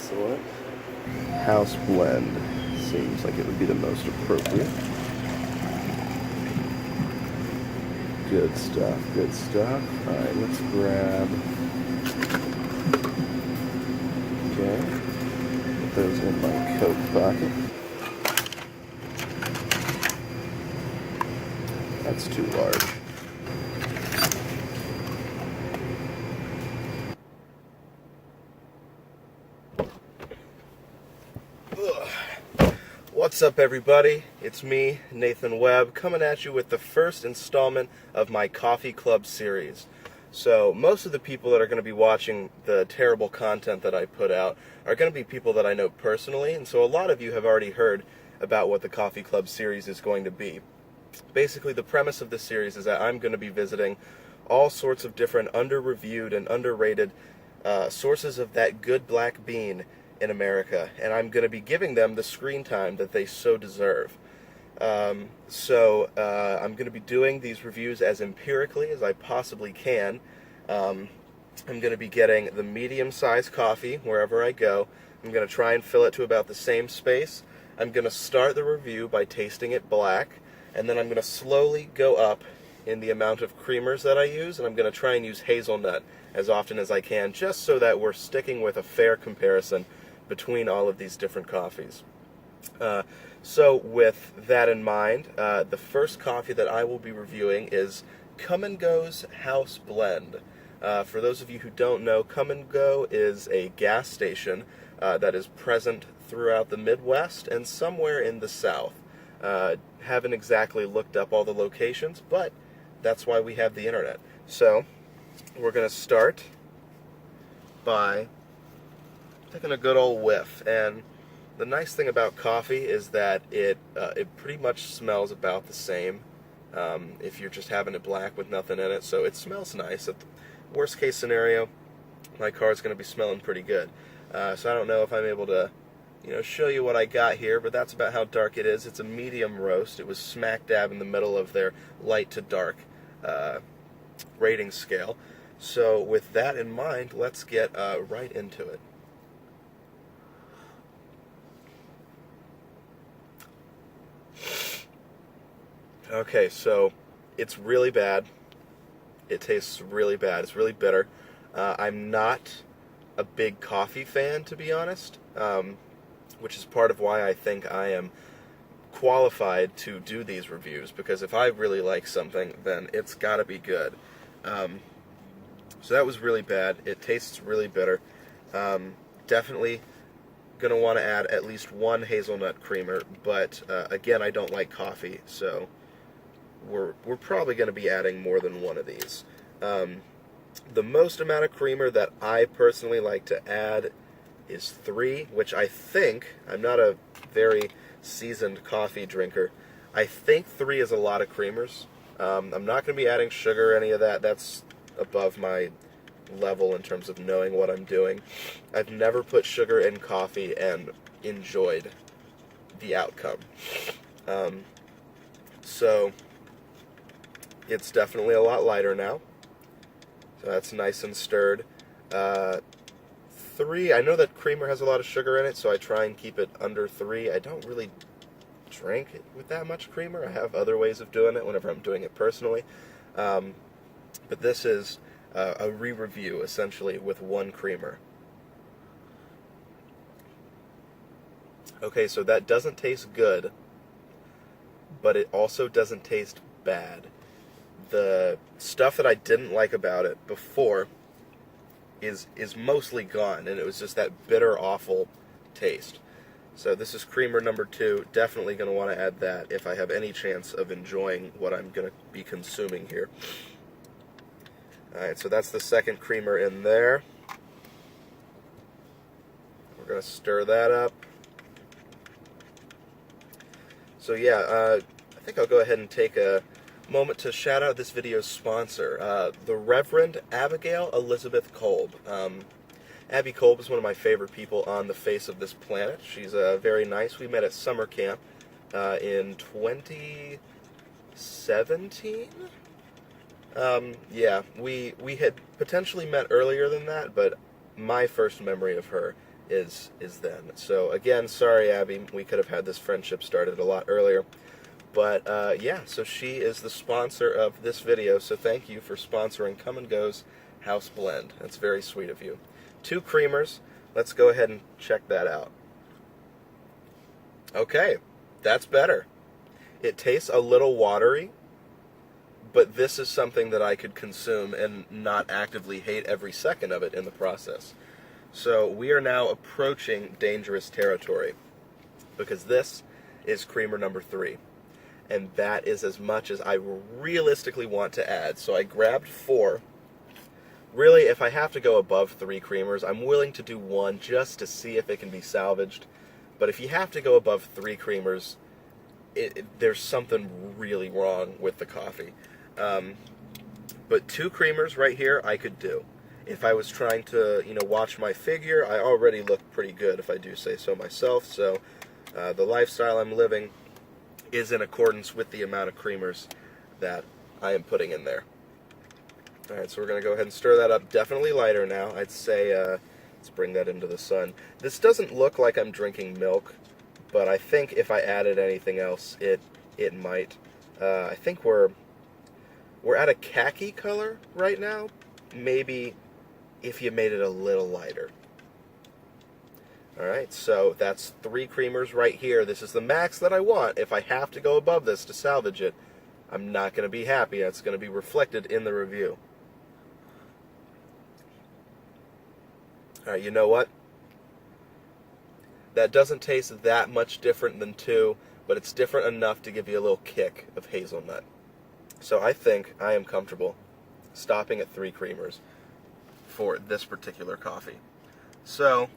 Excellent. House blend seems like it would be the most appropriate. Good stuff, good stuff. Alright, let's grab... Okay. Put those in my coat pocket. That's too large. What's up, everybody? It's me, Nathan Webb, coming at you with the first installment of my Coffee Club series. So, most of the people that are going to be watching the terrible content that I put out are going to be people that I know personally, and so a lot of you have already heard about what the Coffee Club series is going to be. Basically, the premise of this series is that I'm going to be visiting all sorts of different under-reviewed and underrated sources of that good black bean in America, and I'm going to be giving them the screen time that they so deserve. I'm going to be doing these reviews as empirically as I possibly can. I'm going to be getting the medium-sized coffee wherever I go. I'm going to try and fill it to about the same space. I'm going to start the review by tasting it black, and then I'm going to slowly go up in the amount of creamers that I use, and I'm going to try and use hazelnut as often as I can, just so that we're sticking with a fair comparison between all of these different coffees. So with that in mind, the first coffee that I will be reviewing is Kum Go's House Blend. For those of you who don't know, Kum Go is a gas station that is present throughout the Midwest and somewhere in the South. Haven't exactly looked up all the locations, but that's why we have the internet. So we're going to start by taking a good old whiff, and the nice thing about coffee is that it pretty much smells about the same if you're just having it black with nothing in it, so it smells nice. At the worst case scenario, my car's going to be smelling pretty good. So I don't know if I'm able to show you what I got here, but that's about how dark it is. It's a medium roast. It was smack dab in the middle of their light to dark rating scale. So with that in mind, let's get right into it. Okay, so it's really bad. It tastes really bad. It's really bitter. I'm not a big coffee fan, to be honest, which is part of why I think I am qualified to do these reviews, because if I really like something, then it's got to be good. So that was really bad. It tastes really bitter. Definitely going to want to add at least one hazelnut creamer, but again, I don't like coffee, so we're probably going to be adding more than one of these. The most amount of creamer that I personally like to add is 3, which I think, I'm not a very seasoned coffee drinker, I think 3 is a lot of creamers. I'm not going to be adding sugar or any of that. That's above my level in terms of knowing what I'm doing. I've never put sugar in coffee and enjoyed the outcome. So it's definitely a lot lighter now. So that's nice and stirred. 3, I know that creamer has a lot of sugar in it, so I try and keep it under 3. I don't really drink it with that much creamer. I have other ways of doing it whenever I'm doing it personally. But this is a re-review, essentially, with 1 creamer. Okay, so that doesn't taste good, but it also doesn't taste bad. The stuff that I didn't like about it before is mostly gone, and it was just that bitter, awful taste. So this is creamer number 2. Definitely going to want to add that if I have any chance of enjoying what I'm going to be consuming here. Alright, so that's the second creamer in there. We're going to stir that up. So yeah, I think I'll go ahead and take a moment to shout out this video's sponsor, the Reverend Abigail Elizabeth Kolb. Abby Kolb is one of my favorite people on the face of this planet. She's very nice. We met at summer camp in 2017. Yeah, we had potentially met earlier than that, but my first memory of her is then. So again, sorry Abby, we could have had this friendship started a lot earlier. But yeah, so she is the sponsor of this video, so thank you for sponsoring Kum Go's House Blend. That's very sweet of you. 2 creamers. Let's go ahead and check that out. Okay, that's better. It tastes a little watery, but this is something that I could consume and not actively hate every second of it in the process. So we are now approaching dangerous territory, because this is creamer number 3. And that is as much as I realistically want to add. So I grabbed 4. Really, if I have to go above 3 creamers, I'm willing to do 1 just to see if it can be salvaged. But if you have to go above 3 creamers, there's something really wrong with the coffee. But 2 creamers right here, I could do. If I was trying to, watch my figure, I already look pretty good, if I do say so myself. So the lifestyle I'm living is in accordance with the amount of creamers that I am putting in there. Alright, so we're going to go ahead and stir that up. Definitely lighter now. I'd say, let's bring that into the sun. This doesn't look like I'm drinking milk, but I think if I added anything else, it might. I think we're at a khaki color right now. Maybe if you made it a little lighter. Alright, so that's 3 creamers right here. This is the max that I want. If I have to go above this to salvage it, I'm not going to be happy. That's going to be reflected in the review. Alright, you know what? That doesn't taste that much different than 2, but it's different enough to give you a little kick of hazelnut. So I think I am comfortable stopping at 3 creamers for this particular coffee. So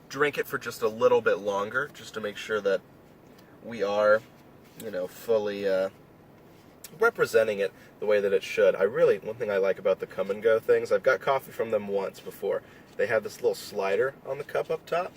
drink it for just a little bit longer, just to make sure that we are, fully representing it the way that it should. One thing I like about the Kum Go things, I've got coffee from them once before. They have this little slider on the cup up top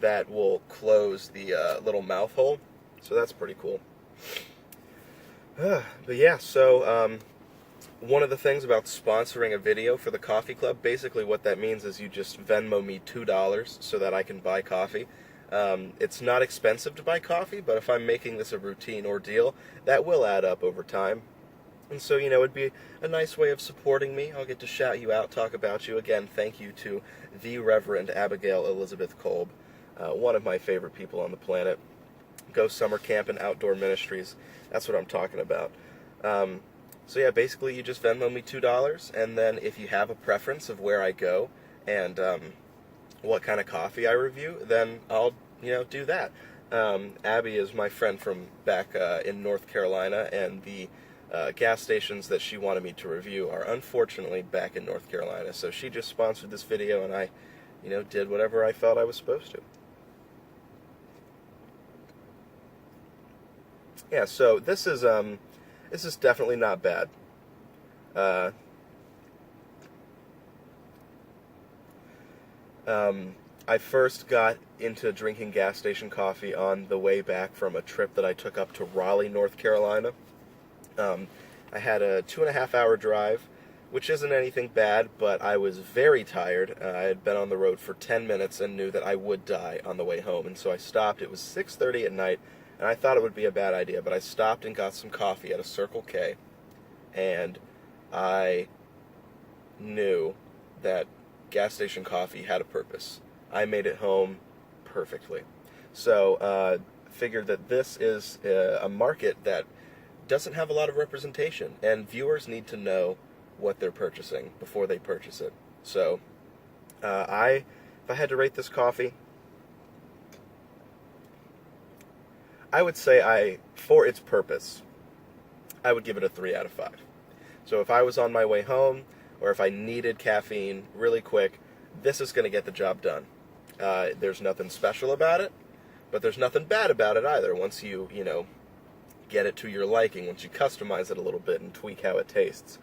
that will close the little mouth hole, so that's pretty cool. But yeah, so one of the things about sponsoring a video for the coffee club, basically what that means is you just Venmo me $2 so that I can buy coffee. It's not expensive to buy coffee, but if I'm making this a routine ordeal, that will add up over time. And so, it'd be a nice way of supporting me. I'll get to shout you out, talk about you. Again, thank you to the Reverend Abigail Elizabeth Kolb, one of my favorite people on the planet. Go Summer Camp and Outdoor Ministries. That's what I'm talking about. So yeah, basically you just Venmo me $2, and then if you have a preference of where I go and what kind of coffee I review, then I'll do that. Abby is my friend from back in North Carolina, and the gas stations that she wanted me to review are unfortunately back in North Carolina. So she just sponsored this video, and I, did whatever I felt I was supposed to. Yeah, so this is definitely not bad. I first got into drinking gas station coffee on the way back from a trip that I took up to Raleigh, North Carolina. I had a 2.5-hour drive, which isn't anything bad, but I was very tired. I had been on the road for 10 minutes and knew that I would die on the way home, and so I stopped. It was 6:30 at night, and I thought it would be a bad idea, but I stopped and got some coffee at a Circle K, and I knew that gas station coffee had a purpose. I made it home perfectly. So figured that this is a market that doesn't have a lot of representation, and viewers need to know what they're purchasing before they purchase it. So if I had to rate this coffee, I would say for its purpose, I would give it a 3 out of 5. So if I was on my way home, or if I needed caffeine really quick, this is going to get the job done. There's nothing special about it, but there's nothing bad about it either once you get it to your liking, once you customize it a little bit and tweak how it tastes.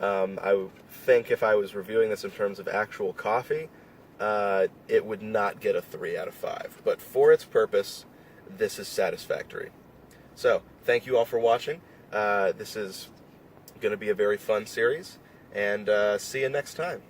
I think if I was reviewing this in terms of actual coffee, it would not get a 3 out of 5. But for its purpose, this is satisfactory. So, thank you all for watching. This is going to be a very fun series, and see you next time.